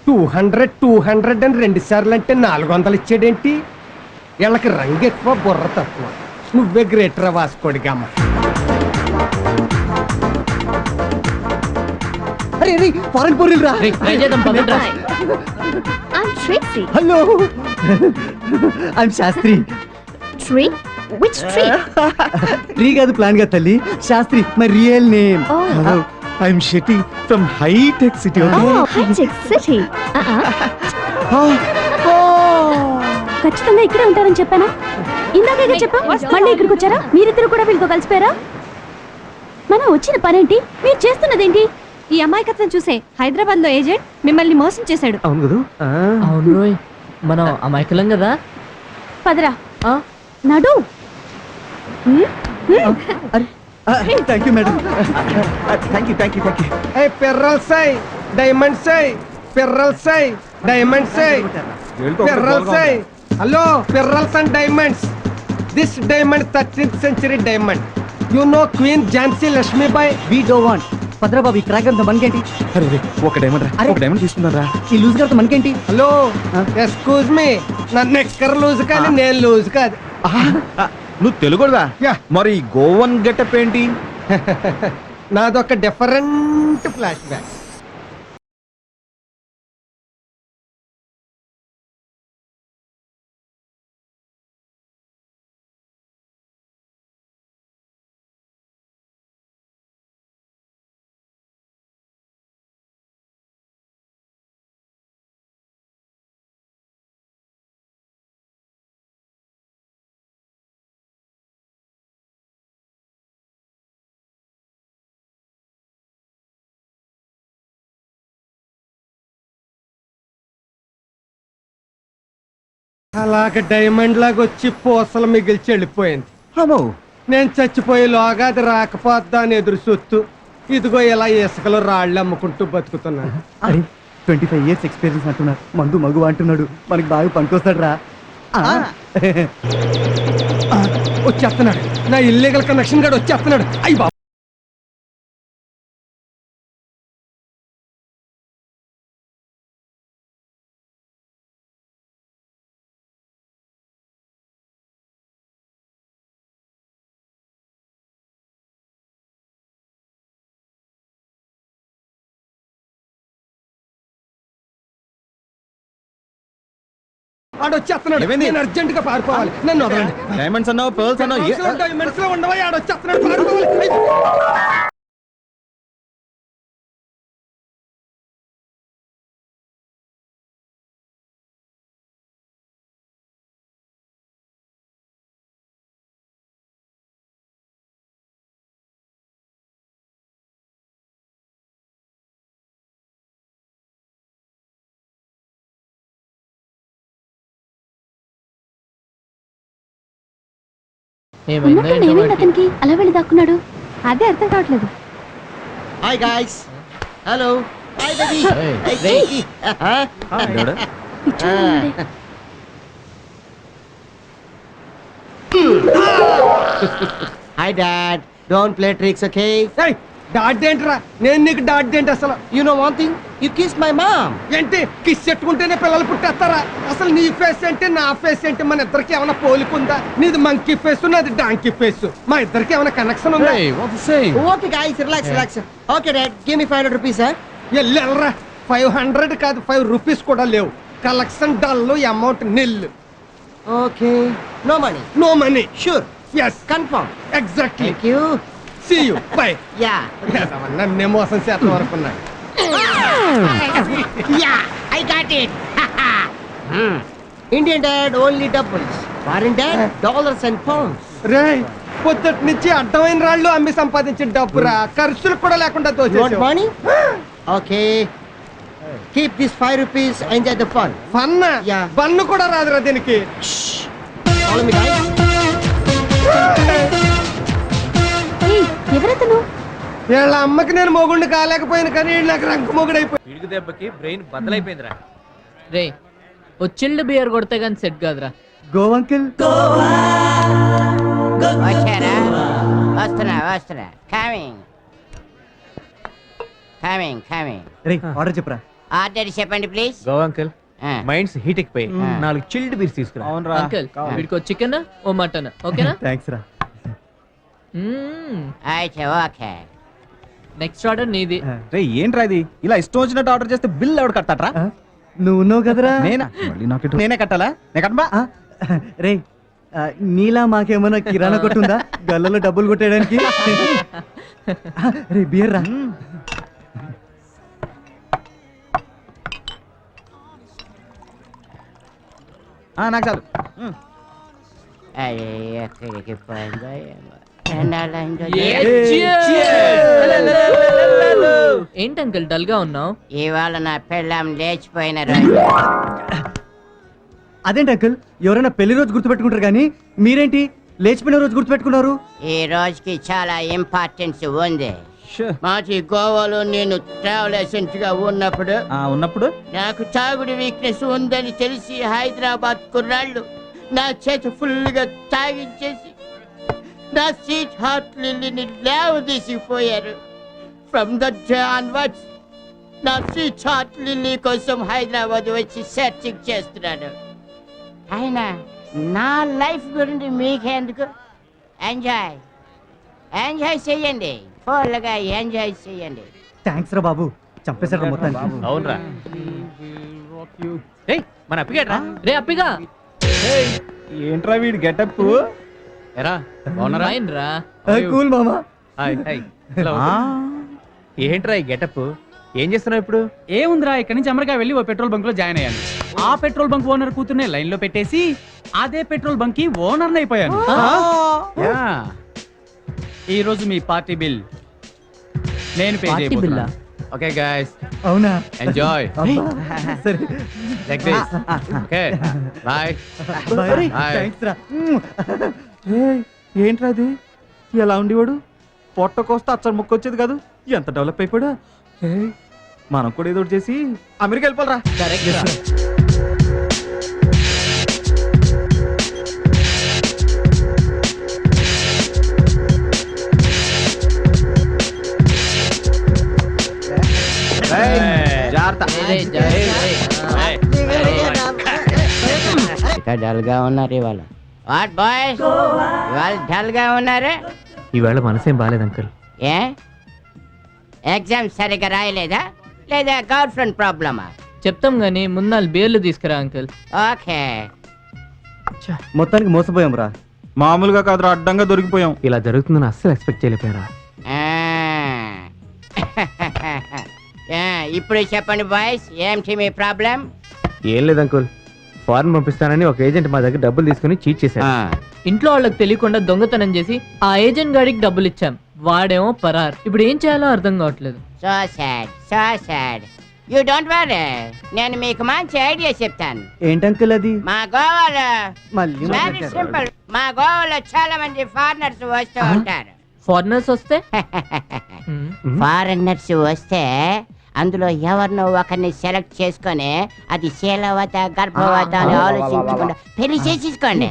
200 200 అని 2 సార్లు అంటే 400 ఇచ్చాడేంటి? వీళ్ళకి రంగు ఎక్కువ బుర్ర తక్కువ. నువ్వే గ్రేట్ రా వాస్కోడిగా అమ్మ. అరే రే ఫారెన్ పోరిల్ రా. I'm Tracy. Hello I'm Shastri. Tree? Which tree? Tree కాదు ప్లాన్ గా తల్లి, Shastri my real name. Oh. I'm Shetty from high tech city. Oh, high-tech city. ఖచ్చితంగా ఇక్కడే ఉంటారని చెప్పాను. ఇందాకే చెప్పా, మళ్ళీ ఇక్కడికి వచ్చారా? మీరిద్దరు కూడా వీళ్ళతో కలిసిపోయారా? మనం వచ్చిన పనేంటి, మీరు చేస్తున్నదేంటి? ఈ అమాయకత్వం చూసే హైదరాబాద్ లో ఏజెంట్ మిమ్మల్ని మోసం చేశాడు. అవును కదా. అవును రోయ్, మనం అమాయకులం కదా. పదరా నడు. Thank you madam. Thank you thank you thank you. Pearls అయ్ డైమండ్స్ అయ్ పెర్రల్స్ అయ్ డైమండ్స్ అయ్ పెర్రల్స్ అయ్. Hello pearls and diamonds. This diamond 13th century diamond. You know Queen Jhansi Lakshmibai? We డో వాంట్. పద్రా బాబు, ఈ క్రాక్ అంతా మనకేంటి? అరే ఒక డైమండ్ రా, ఒక డైమండ్ తీసుకున్నారా? ఈ లూజ్ గారితో మనకేంటి? హలో ఎక్స్క్యూజ్ మీ, నా నెక్కర్ లూజ్ కానీ నేను లూజ్ కాదు. నువ్వు తెలుగుదా? Yeah. మరి గోవన్ గెటప్ ఏంటి? నాదొక డిఫరెంట్ ఫ్లాష్ బ్యాక్. అలాగ డైమండ్ లాగా వచ్చి పూసలు మిగిల్చి వెళ్ళిపోయింది. అమ్మో, నేను చచ్చిపోయేలోగా అది రాకపోద్దా అని ఎదురు చూస్తూ ఇదిగో ఇలా ఇసుకలో రాళ్ళు అమ్ముకుంటూ బతుకుతున్నాను. 25 years ఎక్స్పీరియన్స్ అంటున్నాడు, మందు మగు అంటున్నాడు, మనకి బాగా పనికొస్తాడు రా. వచ్చేస్తున్నాడు నా ఇల్లీగల్ కనెక్షన్ గాడు వచ్చేస్తున్నాడు. అయ్యి బాబు, ఆడు వచ్చేస్తున్నాడు. ఏమైంది? నేను అర్జెంట్ గా పారిపోవాలి. నన్ను వదలండి. డైమండ్స్ అన్నావు, పర్ల్స్ అన్నావు. డైమండ్స్ లో ఉండవా? ఆడు వచ్చేస్తున్నాడు, పారిపోవాలి. అయ్యి. ఉన్నట్టు ఏమైంది అతనికి అలా వెళ్ళి దాక్కున్నాడు? అదే అర్థం కావట్లేదు. Hi guys. Hello. Hi baby. Hi dad. Don't play tricks, okay? ఏయ్, డాడ్ ఏంట్రా? నేను నీకు డాడ్ ఏంటి అసలు? You know one thing, you kiss my mom. ఏంటి కిస్ చెట్టుకుంటేనే పిల్లలు పుట్టేస్తారా? అసలు నీ ఫేస్ ఏంటి, నా ఫేస్ ఏంటి? మన ఇద్దరికి ఏమైనా పోలికుందా? నీది మంకీ ఫేస్, నాది డాంకీ ఫేస్. మా ఇద్దరికి ఏమైనా కనెక్షన్ ఉందా? Okay guys, relax relax. Okay dad, give me 500 rupees, sir. ఎల్లరా 500 కాదు, 5 రూపీస్ కూడా లేవు. Collection dull, amount nil. Okay, no money. No money. Sure. Yes, confirm. Exactly. Thank you. See you, bye. Yeah. నన్నే మోసం చేద్దాం అనుకున్నా. Yeah, I got it. Indian dad only డబ్బుల్స్, foreign dad dollars and pounds. రే, పొద్దుటి నుంచి అడ్డమైన రాళ్ళు అమ్మి సంపాదించిన డబ్బురా, ఖర్చులు కూడా లేకుండా You want దోచేసావు. money? Okay. Keep this 5 rupees, enjoy the fun. Fun Yeah. బన్ను కూడా రాదురా దీనికి. Follow me, guys. ఏయ్, ఎవరతను? వీళ్ళ అమ్మకి నేను మొగుడిని కాలేకపోయాను, కానీ వీళ్ళు నాకు రంకు మొగుడైపోయి. పిడుగు దెబ్బకి బ్రెయిన్ బద్దలైపోయిందిరా. రే, ఓ చిల్డ్ బియర్ కొడితే కానీ సెట్ కాదురా. గోవంకిల్ వచ్చారా? వస్తున్నా. కమింగ్. రే, ఆర్డర్ చెప్పరా. ఆర్డర్ చెప్పండి please go uncle minds heat ఎక్కిపోయి 4 చిల్డ్ బీర్స్ తీసుకురా. అవునరా అంకుల్ వీడికి చికెన్ ఓ మటన్ ఓకేనా? థ్యాంక్స్ రా. అయితే ఓకే. నెక్స్ట్ ఆర్డర్ నీది. రే ఏంట్రా ఇది ఇలా ఇష్టం వచ్చినట్టు ఆర్డర్ చేస్తే బిల్ ఎవడు కట్టాట్రా? ఆ, నువ్వు ఉన్నావు కదరా. నేనా మళ్ళీ నాకు నేనే కట్టాలా? నేను కట్టబా. ఆ, రే నీలా మాకేమన్నా కిరాణా కొట్టుందా గల్లలో డబ్బులు కొట్టేయడానికి? రే బియర్ రా. నాకు చాలు. అరే ఎక్కడికి పోయిందో ఏమో. ఏంటి అంకుల్ డల్ గా ఉన్నావు? ఇవాళ నా పెళ్ళాం లేచిపోయిన రోజు. అదేంటి అంకుల్ ఎవరైనా పెళ్లి రోజు గుర్తుపెట్టుకుంటారు కానీ మీరేంటి లేచిపోయిన రోజు గుర్తుపెట్టుకున్నారు? ఈ రోజుకి చాలా ఇంపార్టెన్స్ ఉంది. మాటి గోవాలో నేను ట్రావెల్ ఏజెంట్ గా ఉన్నప్పుడు ఉన్నప్పుడు నాకు తాగుడు వీక్నెస్ ఉందని తెలిసి హైదరాబాద్ కుర్రాళ్ళు నా చేతి ఫుల్ గా తాగించేసి నా సీట్ హార్ట్ లిల్లీని లేవదీసిపోయారు. ఫ్రమ్ దట్ డే ఆన్వర్డ్స్ నా సీట్ హార్ట్ లిల్లీ కోసం హైదరాబాద్ వచ్చి సెర్చింగ్ చేస్తున్నాను. అయినా నా లైఫ్ గురించి మీకెందుకు? ఎంజాయ్ ఎంజాయ్ చెయ్యండి, ఫుల్గా ఎంజాయ్ చెయ్యండి. థ్యాంక్స్ రా బాబు, చంపేశారు మొత్తానికి. అవునరా. ఏయ్ మన అప్పిగేట్రా. రే అప్పిగా ఏంట్రా వీడి గెటప్? ఎరా బాగున్నారా? ఫైన్ రా. కూల్ మామా. Hi hi. హలో. ఏంట్రా ఈ గెటప్? ఏం చేస్తున్నావు ఇప్పుడు? ఏముందిరా, ఇక్కడి నుంచి అమెరికా వెళ్ళి ఓ పెట్రోల్ బంక్ లో జాయిన్ అయ్యాను. ఆ పెట్రోల్ బంక్ ఓనర్ కూతుర్నే లైన్ లో పెట్టేసి అదే పెట్రోల్ బంక్ కి ఓనర్ అయిపోయాను. ఈ రోజు మీ పార్టీ బిల్ నేను పే చేయబోతున్నా. ఓకే గైస్ అవునా? ఎంజాయ్. అబ్బా, సరే like this. Okay bye. Bye. Bye. Thanks రా. ఏంట్రా అది ఎలా ఉండేవాడు? పొట్టకొస్తే అచ్చడి ముక్క వచ్చేది కాదు, ఎంత డెవలప్ అయిపోయాడు. మనం కూడా ఏదో ఒకటి చేసి అమెరికా వెళ్ళిపోరా. కరెక్ట్ రా. డల్ గా ఉన్నారు ఇవాళ. వాట్ బాయ్ ఇవాళ డల్ గా ఉన్నారు? ఈవేళ మనసేం బాలేదు అంకుల్. ఏ ఎగ్జామ్ సరిగ్గా రాయలేదా లేదా గర్ల్ ఫ్రెండ్ ప్రాబ్లమా? చెప్తాం గానీ ముందు బీర్లు తీసుకురా అంకుల్. ఓకే. మొత్తానికి మోసపోయాం రా. మామూలుగా కాదురా, అడ్డంగా దొరికిపోయాం. ఇలా జరుగుతుందని అస్సలు ఎక్స్పెక్ట్ చేయలేకపోయారా? ఇప్పుడు చెప్పండి బాయ్స్, ఏంటి మీ ప్రాబ్లం? ఏం లేదు అంకుల్, ఫారెన్ పంపిస్తానని ఒక ఏజెంట్ మా దగ్గర డబ్బులు తీసుకుని చీట్ చేశారు. ఇంట్లో వాళ్ళకి తెలియకుండా దొంగతనం చేసి ఆ ఏజెంట్ గాడికి డబ్బులు ఇచ్చాం. వాడేమో పరార్. ఇప్పుడు ఏం చేయాలో అర్థం కావట్లేదు. So sad, so sad. You don't worry, నేను మీకు మంచి ఐడియా చెప్తాను. ఏంటి అంకుల్ అది? మా గోవాలో మళ్ళీ వెరీ సింపుల్. మా గోవాలో చాలా మంది ఫారినర్స్ వస్తూ ఉంటారు. ఫారినర్స్ వస్తే ఫారినర్స్ వస్తే అందులో ఎవరినో ఒకరిని సెలెక్ట్ చేసుకొని అది శీలవత గర్భవత అని ఆలోచించకుండా పెళ్లి చేసేసుకోండి.